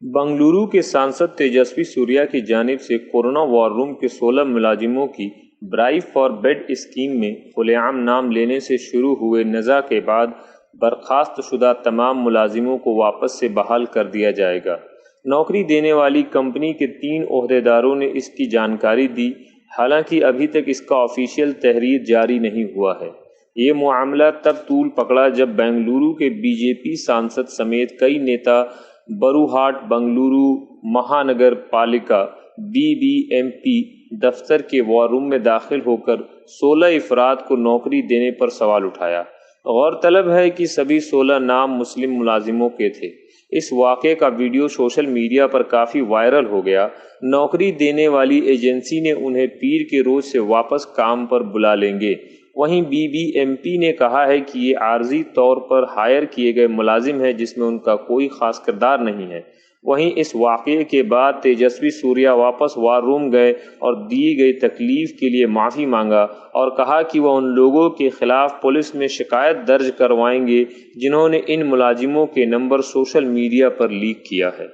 بنگلورو کے سانسد تیجسوی سوریا کی جانب سے کورونا وار روم کے 16 ملازموں کی برائے فار بیڈ اسکیم میں کھلے عام نام لینے سے شروع ہوئے نزاع کے بعد برخاست شدہ تمام ملازموں کو واپس سے بحال کر دیا جائے گا۔ نوکری دینے والی کمپنی کے 3 عہدیداروں نے اس کی جانکاری دی، حالانکہ ابھی تک اس کا آفیشیل تحریر جاری نہیں ہوا ہے۔ یہ معاملہ تب طول پکڑا جب بنگلورو کے بی جے پی سانسد سمیت کئی نیتا بروہاٹ بنگلورو مہانگر پالیکا بی بی ایم پی دفتر کے وار روم میں داخل ہو کر 16 افراد کو نوکری دینے پر سوال اٹھایا۔ غورطلب ہے کہ سبھی 16 نام مسلم ملازموں کے تھے۔ اس واقعے کا ویڈیو سوشل میڈیا پر کافی وائرل ہو گیا۔ نوکری دینے والی ایجنسی نے انہیں پیر کے روز سے واپس کام پر بلا لیں گے۔ وہیں بی بی ایم پی نے کہا ہے کہ یہ عارضی طور پر ہائر کیے گئے ملازم ہیں جس میں ان کا کوئی خاص کردار نہیں ہے۔ وہیں اس واقعے کے بعد تیجسوی سوریا واپس وار روم گئے اور دی گئی تکلیف کے لیے معافی مانگا اور کہا کہ وہ ان لوگوں کے خلاف پولیس میں شکایت درج کروائیں گے جنہوں نے ان ملازموں کے نمبر سوشل میڈیا پر لیک کیا ہے۔